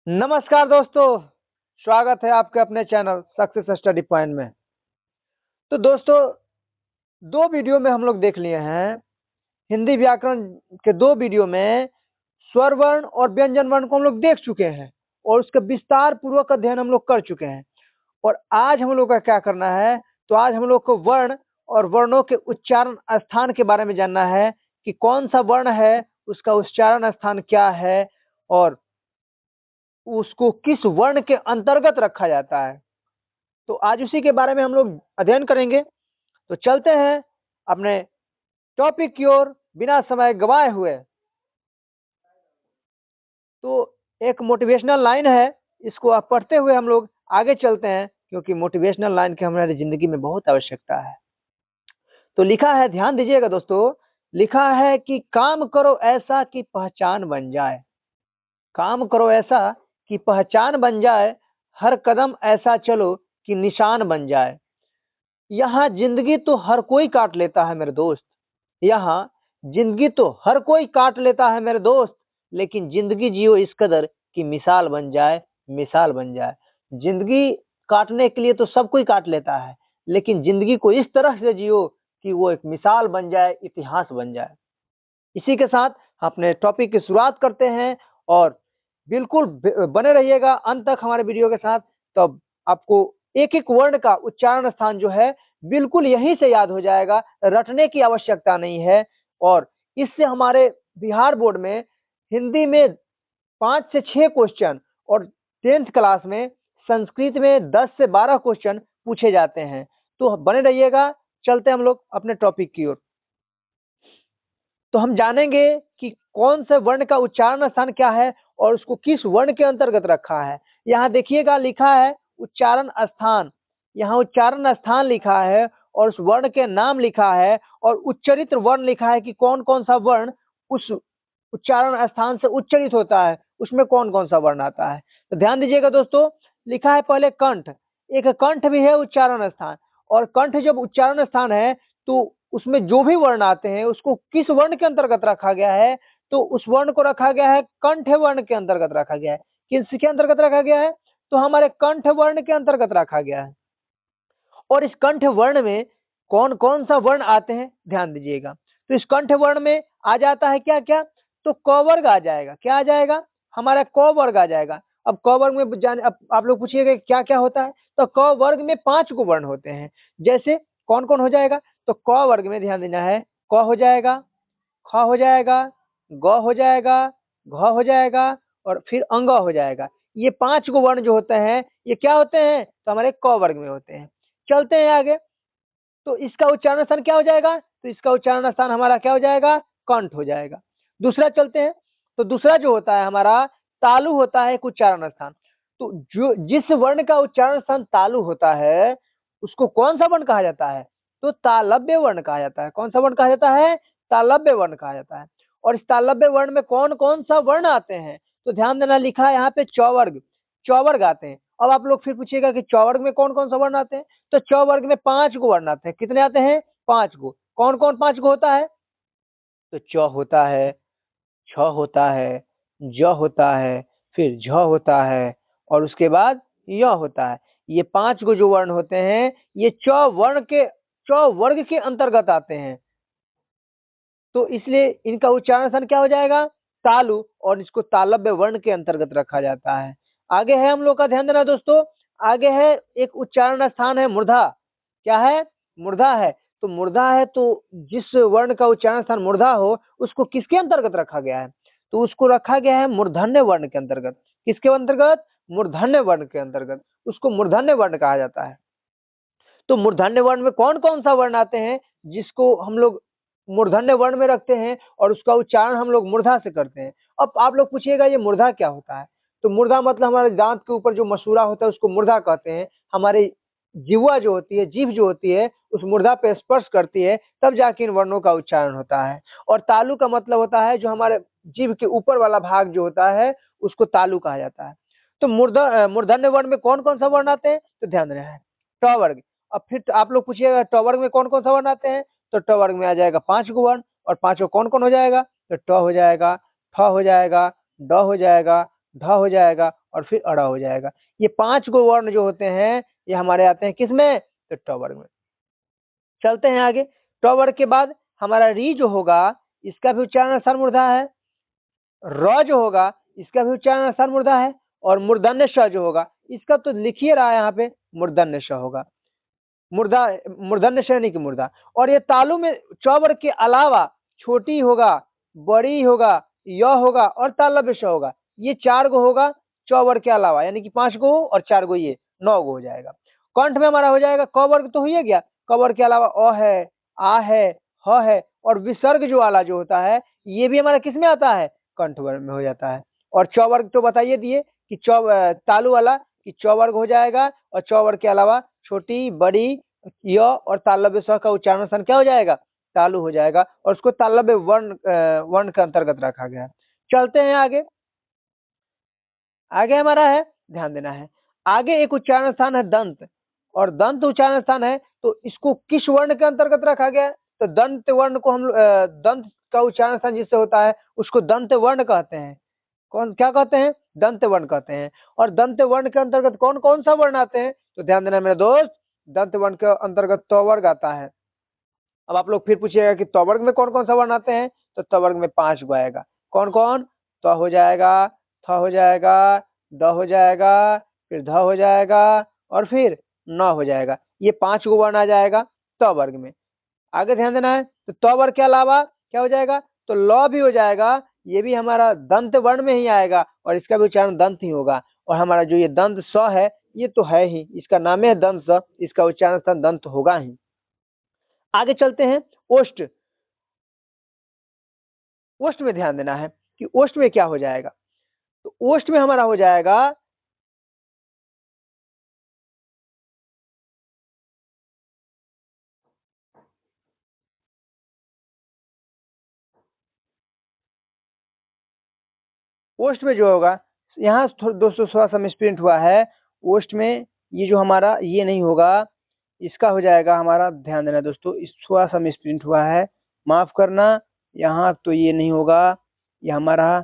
नमस्कार दोस्तों, स्वागत है आपके अपने चैनल सक्सेस स्टडी पॉइंट में। तो दोस्तों, दो वीडियो में हम लोग देख लिए हैं। हिंदी व्याकरण के दो वीडियो में स्वर वर्ण और व्यंजन वर्ण को हम लोग देख चुके हैं और उसका विस्तार पूर्वक अध्ययन हम लोग कर चुके हैं। और आज हम लोग का क्या करना है, तो आज हम लोग को वर्ण और वर्णों के उच्चारण स्थान के बारे में जानना है कि कौन सा वर्ण है, उसका उच्चारण स्थान क्या है और उसको किस वर्ण के अंतर्गत रखा जाता है। तो आज उसी के बारे में हम लोग अध्ययन करेंगे। तो चलते हैं अपने टॉपिक की ओर बिना समय गवाए हुए। तो एक मोटिवेशनल लाइन है, इसको आप पढ़ते हुए हम लोग आगे चलते हैं, क्योंकि मोटिवेशनल लाइन की हमारी जिंदगी में बहुत आवश्यकता है। तो लिखा है, ध्यान दीजिएगा दोस्तों, लिखा है कि काम करो ऐसा कि पहचान बन जाए। काम करो ऐसा कि पहचान बन जाए, हर कदम ऐसा चलो कि निशान बन जाए। यहाँ जिंदगी तो हर कोई काट लेता है मेरे दोस्त, यहाँ जिंदगी तो हर कोई काट लेता है मेरे दोस्त, लेकिन जिंदगी जियो इस कदर कि मिसाल बन जाए, मिसाल बन जाए। जिंदगी काटने के लिए तो सब कोई काट लेता है, लेकिन जिंदगी को इस तरह से जियो कि वो एक मिसाल बन जाए, इतिहास बन जाए। इसी के साथ अपने टॉपिक की शुरुआत करते हैं और बिल्कुल बने रहिएगा अंत तक हमारे वीडियो के साथ। तब आपको एक एक वर्ण का उच्चारण स्थान जो है बिल्कुल यहीं से याद हो जाएगा, रटने की आवश्यकता नहीं है। और इससे हमारे बिहार बोर्ड में हिंदी में 5 से 6 क्वेश्चन और 10th क्लास में संस्कृत में 10 से 12 क्वेश्चन पूछे जाते हैं। तो बने रहिएगा, चलते हम लोग अपने टॉपिक की ओर। तो हम जानेंगे कि कौन से वर्ण का उच्चारण स्थान क्या है और उसको किस वर्ण के अंतर्गत रखा है। यहाँ देखिएगा, लिखा है उच्चारण स्थान। यहाँ उच्चारण स्थान लिखा है और उस वर्ण के नाम लिखा है और उच्चरित वर्ण लिखा है कि कौन कौन सा वर्ण उस उच्चारण स्थान से उच्चरित होता है, उसमें कौन कौन सा वर्ण आता है। तो ध्यान दीजिएगा दोस्तों, लिखा है पहले कंठ। एक कंठ भी है उच्चारण स्थान, और कंठ जब उच्चारण स्थान है तो उसमें जो भी वर्ण आते हैं उसको किस वर्ण के अंतर्गत रखा गया है, तो उस वर्ण को रखा गया है कंठ वर्ण के अंतर्गत रखा गया है। किसके अंतर्गत रखा गया है, तो हमारे कंठ वर्ण के अंतर्गत रखा गया है। और इस कंठ वर्ण में कौन कौन सा वर्ण आते हैं, ध्यान दीजिएगा। तो इस कंठ वर्ण में आ जाता है क्या क्या, तो क वर्ग आ जाएगा। क्या आ जाएगा, हमारा क वर्ग आ जाएगा। अब क वर्ग में जाने, अब आप लोग पूछिएगा क्या क्या होता है, तो क वर्ग में 5 को वर्ण होते हैं। जैसे कौन कौन हो जाएगा, तो क वर्ग में ध्यान देना है, क हो जाएगा, ख हो जाएगा, ग हो जाएगा, घ हो जाएगा और फिर अंग हो जाएगा। ये 5 को वर्ण जो होते हैं ये क्या होते हैं, तो हमारे क वर्ग में होते हैं। चलते हैं आगे। तो इसका उच्चारण स्थान क्या हो जाएगा, तो इसका उच्चारण स्थान हमारा क्या हो जाएगा, कंठ हो जाएगा। दूसरा चलते हैं। तो दूसरा जो होता है हमारा तालु होता है एक उच्चारण स्थान। तो जो जिस वर्ण का उच्चारण स्थान तालु होता है उसको कौन सा वर्ण कहा जाता है, तो तालव्य वर्ण कहा जाता है। कौन सा वर्ण कहा जाता है, तालव्य वर्ण कहा जाता है। और इस तालव्य वर्ण में कौन कौन सा वर्ण आते हैं, तो ध्यान देना, लिखा है यहाँ पे चौवर्ग। चौवर्ग आते हैं। अब आप लोग फिर पूछिएगा कि चौवर्ग में कौन कौन सा वर्ण आते हैं, तो च वर्ग में 5 गो वर्ण आते हैं। कितने आते हैं, 5 गो। कौन कौन 5 गो होता है, तो च होता है, छ होता है, ज होता है, फिर झ होता है और उसके बाद य होता है। ये 5 गो जो वर्ण होते हैं ये च वर्ग के अंतर्गत आते हैं। तो इसलिए इनका उच्चारण स्थान क्या हो जाएगा, तालु, और इसको तालव्य वर्ण के अंतर्गत रखा जाता है। आगे है हम लोग का, ध्यान देना दोस्तों, आगे है एक उच्चारण स्थान है मूर्धा। क्या है, मूर्धा है। तो मूर्धा है, तो जिस वर्ण का उच्चारण स्थान मूर्धा हो उसको किसके अंतर्गत रखा गया है, तो उसको रखा गया है मूर्धन्य वर्ण के अंतर्गत। किसके अंतर्गत, मूर्धन्य वर्ण के अंतर्गत। उसको मूर्धन्य वर्ण कहा जाता है। तो मूर्धन्य वर्ण में कौन कौन सा वर्ण आते हैं जिसको हम लोग मूर्धन्य वर्ण में रखते हैं और उसका उच्चारण हम लोग मूर्धा से करते हैं। अब आप लोग पूछिएगा ये मूर्धा क्या होता है, तो मूर्धा मतलब हमारे दांत के ऊपर जो मसूड़ा होता है उसको मूर्धा कहते हैं। हमारे जिह्वा जो होती है, जीभ जो होती है, उस मूर्धा पे स्पर्श करती है, तब जाके इन वर्णों का उच्चारण होता है। और तालु का मतलब होता है जो हमारे जीभ के ऊपर वाला भाग जो होता है उसको तालु कहा जाता है। तो मूर्धन्य वर्ण में कौन कौन सा वर्ण आते हैं, तो ध्यान देना है, ट वर्ग। अब फिर आप लोग पूछिएगा ट वर्ग में कौन कौन सा वर्ण आते हैं, तो ट वर्ग में आ जाएगा 5 गो वर्ण। और 5 कौन कौन हो जाएगा, तो ट हो जाएगा, फ हो जाएगा, ड हो जाएगा, ढ हो जाएगा और फिर अड़ा हो जाएगा। ये 5 गो वर्ण जो होते हैं ये हमारे आते हैं किसमें, तो ट वर्ग में। चलते हैं आगे। ट वर्ग के बाद हमारा री जो होगा इसका भी उच्चारण सरमूर्धा है, र जो होगा इसका भी उच्चारण सरमूर्धा है, और मूर्धन्य श जो होगा इसका तो लिखिए रहा है यहाँ पे मूर्धन्य श होगा, मुर्दा मूर्धन्य श नहीं कि मुर्दा। और ये तालु में च वर्ग के अलावा छोटी होगा, बड़ी होगा, य होगा और तालव्य श होगा, ये 4 गो होगा च वर्ग के अलावा, यानी कि 5 गो और 4 गो ये 9 गो हो जाएगा। कंठ में हमारा हो जाएगा क वर्ग तो हो ही गया, क वर्ग के अलावा अ है, आ है, ह है, और विसर्ग जो वाला जो होता है ये भी हमारा किस में आता है, कंठ वर्ग में हो जाता है। और च वर्ग तो बताइए दिए कि तालु वाला कि च वर्ग हो जाएगा, और च वर्ग के अलावा छोटी, बड़ी, य और तालव्य स का उच्चारण स्थान क्या हो जाएगा, तालु हो जाएगा, और उसको तालव्य वर्ण वर्ण के अंतर्गत रखा गया है। चलते हैं आगे। आगे हमारा है, ध्यान देना है, आगे एक उच्चारण स्थान है दंत, और दंत उच्चारण स्थान है तो इसको किस वर्ण के अंतर्गत रखा गया है, तो दंत वर्ण को हम दंत का उच्चारण स्थान जिससे होता है उसको दंत वर्ण कहते हैं। कौन क्या कहते हैं, दंत वर्ण कहते हैं। और दंत वर्ण के अंतर्गत कौन कौन सा वर्ण आते हैं, तो ध्यान देना मेरे दोस्त, दंत वर्ण के अंतर्गत त वर्ग आता है। अब आप लोग फिर पूछिएगा कि त वर्ग में कौन कौन सा वर्ण आते हैं, तो त वर्ग में 5 गो आएगा। कौन कौन, त हो जाएगा, थ हो जाएगा, द हो जाएगा, फिर ध हो जाएगा, और फिर न हो जाएगा। ये 5 गो वर्ण आ जाएगा त वर्ग में। आगे ध्यान देना है, तो त वर्ग के अलावा क्या हो जाएगा, तो ल भी हो जाएगा, ये भी हमारा दंत वर्ण में ही आएगा, और इसका भी उच्चारण दंत ही होगा। और हमारा जो ये दंत स है ये तो है ही, इसका नाम है दंत स, इसका उच्चारण स्थान दंत होगा ही। आगे चलते हैं ओष्ठ। ओष्ठ में ध्यान देना है कि ओष्ठ में क्या हो जाएगा, तो ओष्ठ में हमारा हो जाएगा, ओष्ठ में जो होगा यहाँ दोस्तों थोड़ा सा मिसप्रिंट हुआ है। ओष्ठ में ये जो हमारा ये नहीं होगा, इसका हो जाएगा हमारा, ध्यान देना दोस्तों, इस थोड़ा सा मिसप्रिंट हुआ है, माफ करना। यहाँ तो ये नहीं होगा, ये हमारा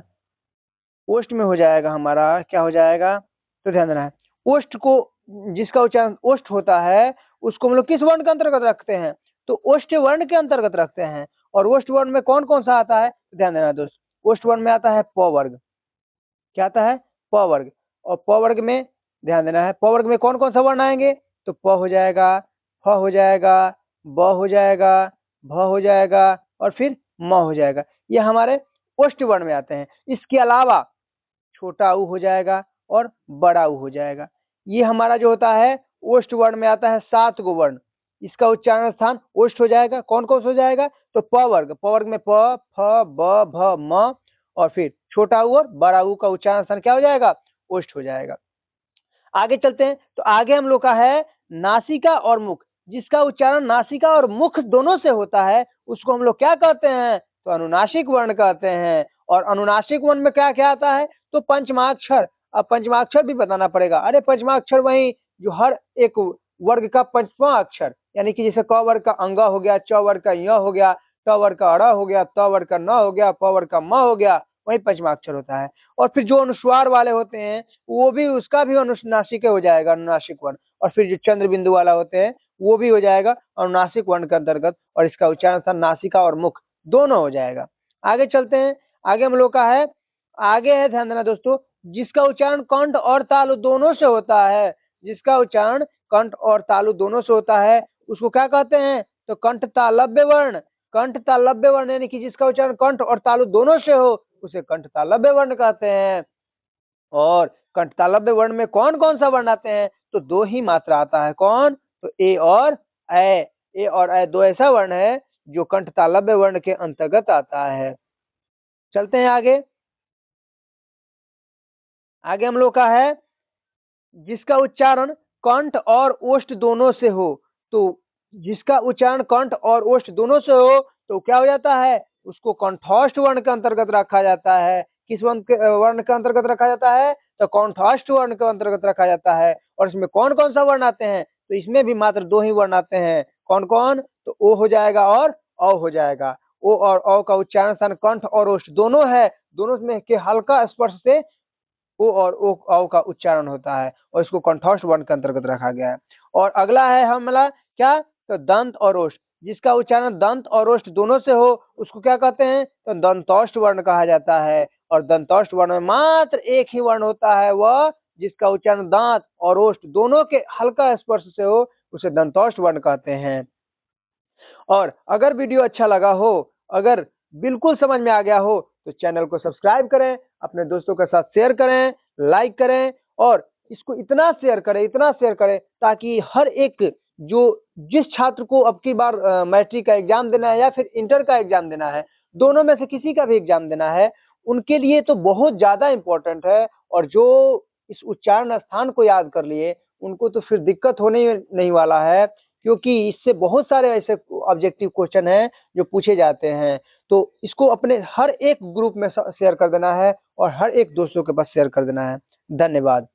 ओष्ठ में हो जाएगा, हमारा क्या हो जाएगा, तो ध्यान देना है। ओष्ठ को जिसका उच्चारण ओष्ठ होता है उसको हम लोग किस वर्ण के अंतर्गत रखते हैं, तो ओष्ठ वर्ण के अंतर्गत रखते हैं। और ओष्ठ वर्ण में कौन कौन सा आता है, ध्यान देना दोस्त, ओष्ठ वर्ण में आता है प वर्ग। क्या आता है, प वर्ग। और प वर्ग में ध्यान देना है, प वर्ग में कौन कौन सा वर्ण आएंगे, तो प हो जाएगा, फ हो जाएगा, ब हो जाएगा, भ हो जाएगा, और फिर म हो जाएगा। ये हमारे ओष्ठ वर्ण में आते हैं। इसके अलावा छोटा ऊ हो जाएगा और बड़ा ऊ हो जाएगा। ये हमारा जो होता है ओष्ठ वर्ण में आता है 7 गो वर्ण, इसका उच्चारण स्थान ओष्ठ हो जाएगा। कौन कौन सा हो जाएगा, तो प वर्ग, प वर्ग में प, फ, ब, भ, म, और फिर छोटा ऊ और बड़ा ऊ का उच्चारण स्थान क्या हो जाएगा, ओष्ठ हो जाएगा। आगे चलते हैं, तो आगे हम लोग का है नासिका और मुख, जिसका उच्चारण नासिका और मुख दोनों से होता है उसको हम लोग क्या कहते हैं, तो अनुनासिक वर्ण कहते हैं। और अनुनासिक वर्ण में क्या क्या आता है, तो पंचमाक्षर। अब पंचमाक्षर भी बताना पड़ेगा। अरे पंचमाक्षर वही जो हर एक वर्ग का पंचवां अक्षर, यानी कि जैसे क वर्ग का अंग हो गया, च वर्ग का य हो गया, ट वर्ग का अड़ हो गया, त वर्ग का न हो गया, प वर्ग का म हो गया, वही पंचमाक्षर होता है। और फिर जो अनुस्वार वाले होते हैं वो भी, उसका भी अनुनासिक हो जाएगा, अनुनासिक वर्ण। और फिर जो चंद्र बिंदु वाला होते हैं वो भी हो जाएगा अनुनासिक वर्ण के अंतर्गत, और इसका उच्चारण स्थान नासिका और मुख दोनों हो जाएगा। आगे चलते हैं, आगे हम लोग का है, आगे है, ध्यान देना दोस्तों, जिसका उच्चारण कंठ और तालु दोनों से होता है, जिसका उच्चारण कंठ और तालु दोनों से होता है उसको क्या कहते हैं, तो कंठ तालव्य वर्ण। कंठ तालव्य वर्ण यानी कि जिसका उच्चारण कंठ और तालु दोनों से हो उसे कंठ तालव्य वर्ण कहते हैं। और कंठ तालव्य वर्ण में कौन कौन सा वर्ण आते हैं, तो 2 ही मात्रा आता है। कौन, तो ए और ऐ। ए और ऐ 2 ऐसा वर्ण है जो कंठ तालव्य वर्ण के अंतर्गत आता है। चलते हैं आगे। आगे हम लोग का है जिसका उच्चारण कंठ और ओष्ठ दोनों से हो, तो जिसका उच्चारण कंठ और ओष्ठ दोनों से हो तो क्या हो जाता है, उसको कंठस्थ वर्ण के अंतर्गत रखा जाता है। किस वर्ण के अंतर्गत रखा जाता है, तो कंठस्थ वर्ण के अंतर्गत रखा जाता है। और इसमें कौन कौन सा वर्ण आते हैं, तो इसमें भी मात्र 2 ही वर्ण आते हैं। कौन कौन, तो ओ हो जाएगा और औ हो जाएगा। ओ और औ का उच्चारण स्थान कंठ और ओष्ठ दोनों है, दोनों में के हल्का स्पर्श से ओ और ओ औ का उच्चारण होता है और इसको कंठस्थ वर्ण के अंतर्गत रखा गया है। और अगला है हमारा क्या, तो दंत और ओष्ठ, जिसका उच्चारण दंत और ओष्ठ दोनों से हो उसको क्या कहते हैं, तो दंतोष्ठ वर्ण कहा जाता है। और दंतोष्ठ वर्ण में मात्र एक ही वर्ण होता है, वह जिसका उच्चारण दांत और ओष्ठ दोनों के हल्का स्पर्श से हो उसे दंतोष्ठ वर्ण कहते हैं। और अगर वीडियो अच्छा लगा हो, अगर बिल्कुल समझ में आ गया हो, तो चैनल को सब्सक्राइब करें, अपने दोस्तों के साथ शेयर करें, लाइक करें और इसको इतना शेयर करें, इतना शेयर करें ताकि हर एक जो जिस छात्र को अब की बार मैट्रिक का एग्जाम देना है या फिर इंटर का एग्जाम देना है, दोनों में से किसी का भी एग्जाम देना है, उनके लिए तो बहुत ज्यादा इम्पोर्टेंट है। और जो इस उच्चारण स्थान को याद कर लिए उनको तो फिर दिक्कत होने ही नहीं वाला है, क्योंकि इससे बहुत सारे ऐसे ऑब्जेक्टिव क्वेश्चन हैं जो पूछे जाते हैं। तो इसको अपने हर एक ग्रुप में शेयर कर देना है और हर एक दोस्तों के पास शेयर कर देना है। धन्यवाद।